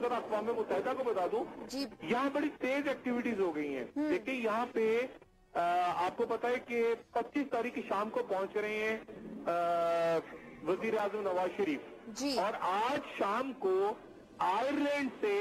तरह अक़वाम मुत्तहिदा को बता दूं, यहाँ बड़ी तेज एक्टिविटीज हो गई हैं। देखिए यहाँ पे आपको पता है कि 25 तारीख की शाम को पहुंच रहे हैं वजीर आजम नवाज शरीफ, और आज शाम को आयरलैंड से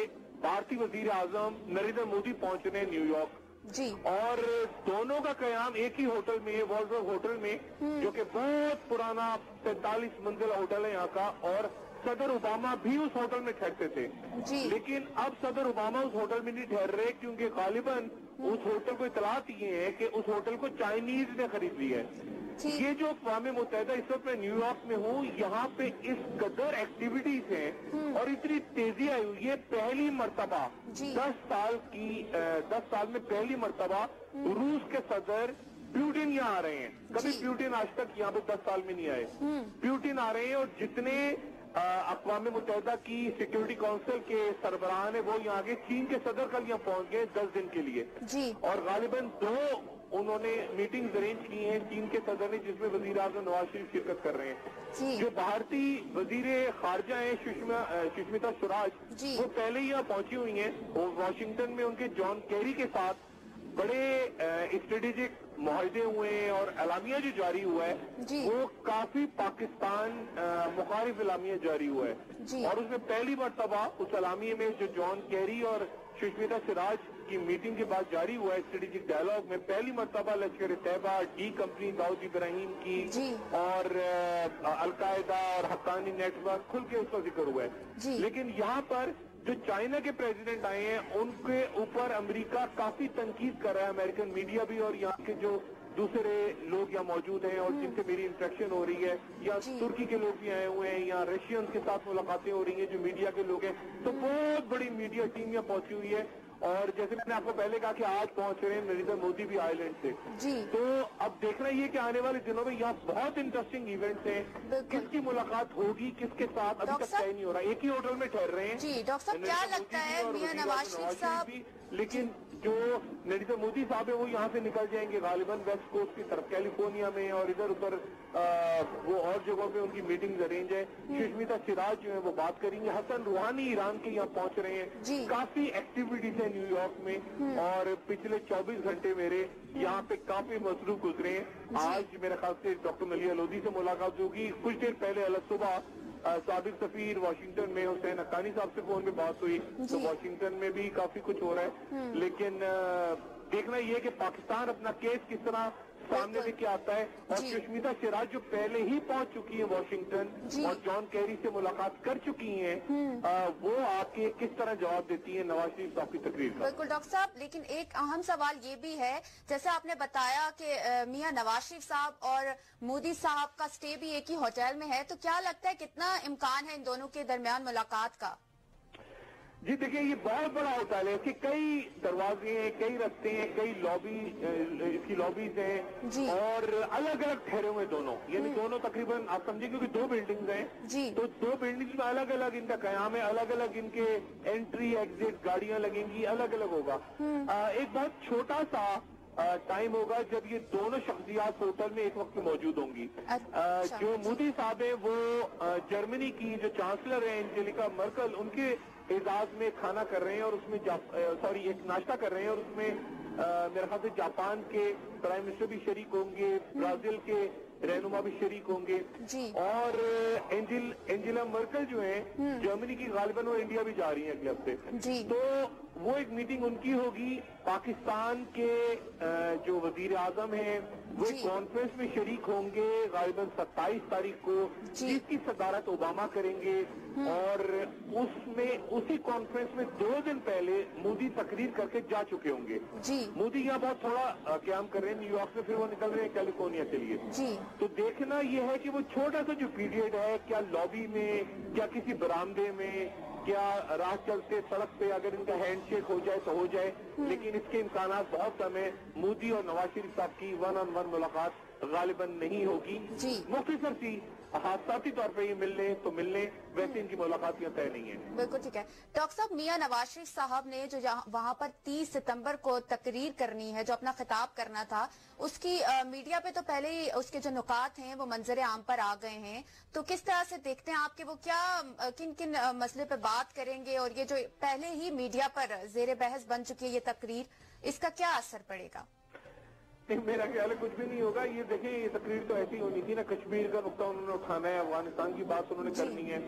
भारतीय वजीर आजम नरेंद्र मोदी पहुंच रहे हैं न्यूयॉर्क जी, और दोनों का कयाम एक ही होटल में, वॉल्सबर्ग होटल में, जो कि बहुत पुराना 45 मंजिला होटल है यहाँ का, और सदर ओबामा भी उस होटल में ठहरते थे जी। लेकिन अब सदर ओबामा उस होटल में नहीं ठहर रहे, क्योंकि गालिबन उस होटल को इतलात ये है कि उस होटल को चाइनीज ने खरीद लिया है। ये जो अक़वाम मुत्तहिदा, इस वक्त मैं न्यूयॉर्क में हूँ, यहाँ पे इस कदर एक्टिविटीज हैं और इतनी तेजी आई हुई है। पहली मर्तबा 10 साल में पहली मर्तबा रूस के सदर प्यूटिन यहाँ आ रहे हैं। कभी प्यूटिन आज तक यहाँ पे 10 साल में नहीं आए। प्यूटिन आ रहे हैं, और जितने अक़वाम मुत्तहिदा की सिक्योरिटी काउंसिल के सरबराह है वो यहाँ के, चीन के सदर कल यहाँ पहुंच गए 10 दिन के लिए जी। और गालिबन 2 उन्होंने मीटिंग्स अरेंज की हैं चीन के सदर ने, जिसमें वजीर आज़म नवाज शरीफ शिरकत कर रहे हैं। जो भारतीय वजीर खारजा हैं सुषमा स्वराज, वो पहले ही यहाँ पहुंची हुई हैं। वो वाशिंगटन में उनके जॉन केरी के साथ बड़े स्ट्रेटेजिक मुआहदे हुए हैं, और एलामिया जो जारी हुआ है वो काफी पाकिस्तान मुखालिफ एलामिया जारी हुआ है, और उसमें पहली मर्तबा उस एलामिया में जो जॉन केरी और सुषमा स्वराज की मीटिंग के बाद जारी हुआ है, स्ट्रेटेजिक डायलॉग में पहली मर्तबा लश्कर तैयबा, डी कंपनी दाऊद इब्राहिम की और अलकायदा और हक्कानी नेटवर्क खुल के उसका जिक्र हुआ है। लेकिन यहाँ पर जो चाइना के प्रेसिडेंट आए हैं उनके ऊपर अमेरिका काफी तनकीद कर रहा है, अमेरिकन मीडिया भी, और यहाँ के जो दूसरे लोग यहाँ मौजूद हैं और जिनसे मेरी इंटरेक्शन हो रही है, या तुर्की के लोग भी आए हुए हैं, या रशियन के साथ मुलाकातें हो रही हैं जो मीडिया के लोग हैं। तो बहुत बड़ी मीडिया टीम यहाँ पहुंची हुई है, और जैसे मैंने आपको पहले कहा कि आज पहुंच रहे हैं नरेंद्र मोदी भी आयरलैंड से जी। तो अब देखना ये कि आने वाले दिनों में यहाँ बहुत इंटरेस्टिंग इवेंट्स हैं। किसकी मुलाकात होगी किसके साथ अभी तक तय नहीं हो रहा, एक ही होटल में ठहर रहे हैं जी। डॉक्टर साहब क्या लगता है मियां नवाज शरीफ साहब, लेकिन जो नरेंद्र मोदी साहब है वो यहाँ से निकल जाएंगे गालिबन वेस्ट कोस्ट की तरफ, कैलिफोर्निया में और इधर उधर वो और जगहों पे उनकी मीटिंग अरेंज है। सुषमा स्वराज जो है वो बात करेंगे। हसन रूहानी ईरान के यहाँ पहुंच रहे हैं। काफी एक्टिविटीज है न्यूयॉर्क में, और पिछले 24 घंटे मेरे यहाँ पे काफी मसरूफ गुजरे हैं। आज मेरे ख्याल से डॉक्टर मलिया लोधी से मुलाकात होगी। कुछ देर पहले अलग सुबह साबिक सफीर वाशिंगटन में हुसैन हक्कानी साहब से फोन पे बात हुई, तो वाशिंगटन में भी काफी कुछ हो रहा है। लेकिन देखना ये है कि पाकिस्तान अपना केस किस तरह सामने लेके आता है, और सुषमा स्वराज जो पहले ही पहुंच चुकी है वाशिंगटन और जॉन केरी से मुलाकात कर चुकी हैं, वो आपके किस तरह जवाब देती है नवाज शरीफ साहब की तकरीर का। बिल्कुल डॉक्टर साहब, लेकिन एक अहम सवाल ये भी है, जैसे आपने बताया कि मियां नवाज शरीफ साहब और मोदी साहब का स्टे भी एक ही होटल में है, तो क्या लगता है कितना इम्कान है इन दोनों के दरमियान मुलाकात का? जी देखिए, ये बहुत बड़ा होटल है, इसके कई दरवाजे हैं, कई रस्ते हैं, कई लॉबी, इसकी लॉबीज हैं, और अलग अलग ठहरे हुए दोनों, यानी दोनों तकरीबन आप समझिए क्योंकि 2 बिल्डिंग्स हैं, तो 2 बिल्डिंग्स में अलग अलग इनका कयाम है, अलग अलग इनके एंट्री एग्जिट गाड़ियां लगेंगी, अलग अलग होगा। एक बहुत छोटा सा टाइम होगा जब ये दोनों शख्सियात होटल में एक वक्त में मौजूद होंगी। जो मोदी साहब है वो जर्मनी की जो चांसलर है एंजेलिका मर्कल, उनके एजाज में खाना कर रहे हैं, और उसमें एक नाश्ता कर रहे हैं, और उसमें मेरे ख्याल से जापान के प्राइम मिनिस्टर भी शरीक होंगे, ब्राजील के रहनुमा भी शरीक होंगे, और एंजेला मर्कल जो है जर्मनी की, गालिबन वो इंडिया भी जा रही है अगले हफ्ते, तो वो एक मीटिंग उनकी होगी। पाकिस्तान के जो वजीर आजम हैं वो एक कॉन्फ्रेंस में शरीक होंगे गालिबन 27 तारीख को, जिसकी सदारत ओबामा करेंगे, और उसमें उसी कॉन्फ्रेंस में 2 दिन पहले मोदी तकरीर करके जा चुके होंगे। मोदी यहाँ बहुत थोड़ा क्याम कर रहे हैं न्यूयॉर्क से, फिर वो निकल रहे हैं कैलिफोर्निया के लिए। तो देखना यह है कि वो छोटा सा जो पीरियड है, क्या लॉबी में, क्या किसी बरामदे में, क्या राह चलते सड़क पे अगर इनका हैंडशेक हो जाए तो हो जाए, लेकिन इसके इम्कानात बहुत कम है। मोदी और नवाज शरीफ साहब की 1-on-1 मुलाकात गालिबन नहीं होगी। मुख्तसर सी हादसाती तौर पे ये मिल लें तो मिल लें, वैसे इनकी मुलाकातियां तय नहीं है। बिल्कुल ठीक है। डॉक्टर साहब, मियां नवाज शरीफ साहब ने जो वहाँ पर 30 सितंबर को तकरीर करनी है, जो अपना खिताब करना था, उसकी मीडिया पे तो पहले ही उसके जो नुकात हैं वो मंजर आम पर आ गए हैं। तो किस तरह से देखते हैं आपके वो क्या किन किन मसले पे बात करेंगे, और ये जो पहले ही मीडिया पर जेर बहस बन चुकी है ये तकरीर, इसका क्या असर पड़ेगा? नहीं, मेरा ख्याल है कुछ भी नहीं होगा। ये देखिए, ये तकरीर तो ऐसी होनी थी ना, कश्मीर का नुक्ता उन्होंने उठाना है, अफगानिस्तान की बात उन्होंने करनी है,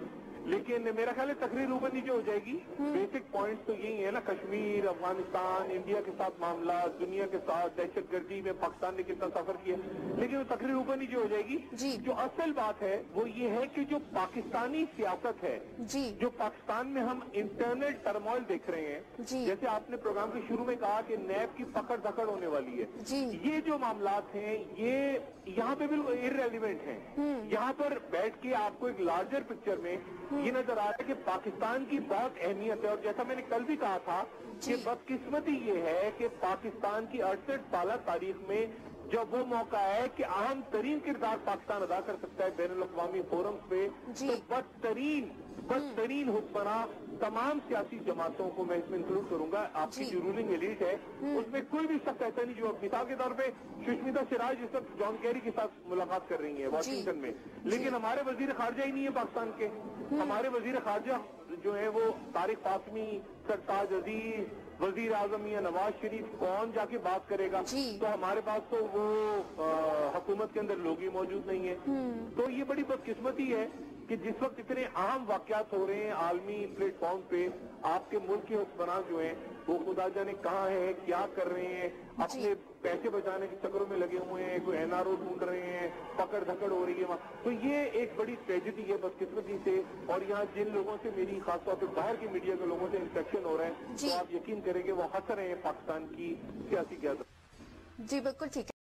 लेकिन मेरा ख्याल है तकरीर ऊपर नीचे हो जाएगी। बेसिक पॉइंट्स तो यही है ना, कश्मीर, अफगानिस्तान, इंडिया के साथ मामला, दुनिया के साथ दहशतगर्दी में पाकिस्तान ने कितना सफर किया, लेकिन वो तकरीर ऊपर नीचे हो जाएगी। जो असल बात है वो ये है कि जो पाकिस्तानी सियासत है, जो पाकिस्तान में हम इंटरनल टर्मोइल देख रहे हैं, जैसे आपने प्रोग्राम के शुरू में कहा कि नैब की पकड़ धकड़ होने वाली है, ये जो मामलात हैं ये यहाँ पे बिल्कुल इररेलेवेंट हैं। यहाँ पर बैठ के आपको एक लार्जर पिक्चर में ये नजर आ रहा है कि पाकिस्तान की बहुत अहमियत है। और जैसा मैंने कल भी कहा था कि बदकिस्मती ये है कि पाकिस्तान की 68 साल तारीख में जब वो मौका है कि अहम तरीन किरदार पाकिस्तान अदा कर सकता है बैनुल अक़वामी फोरम्स पे, तो बदतरीन हुक्मरां तमाम सियासी जमातों को मैं इसमें इंक्लूड करूंगा, आपकी जो रूलिंग एलीट है उसमें कोई भी शख्स ऐसा नहीं जो, मिसाल के तौर पे सुष्मिता सिराज इस वक्त जॉन कैरी के साथ मुलाकात कर रही है वाशिंगटन में, लेकिन हमारे वजीर खारजा ही नहीं है पाकिस्तान के। हमारे वजीर खारजा जो है वो तारिक फातमी, सरताज अजीज, वजीर आजम मियां नवाज शरीफ, कौन जाके बात करेगा? तो हमारे पास तो वो हुकूमत के अंदर लोग ही मौजूद नहीं है। तो ये बड़ी बदकिस्मती है कि जिस वक्त इतने अहम वाकयात हो रहे हैं आलमी प्लेटफॉर्म पे, आपके मुल्क के हुक्मरान जो हैं वो खुदा जाने कहाँ है, क्या कर रहे हैं, अपने पैसे बचाने के चक्करों में लगे हुए हैं, कोई एनआरओ ढूंढ रहे हैं, पकड़ धकड़ हो रही है वहाँ। तो ये एक बड़ी ट्रेजेडी है बदकिस्मती से। और यहाँ जिन लोगों से मेरी खासतौर पर बाहर की मीडिया के लोगों से इंस्पेक्शन हो रहा है, तो आप यकीन करेंगे वो हंस रहे हैं पाकिस्तान की सियासी क़यादत। जी बिल्कुल ठीक है।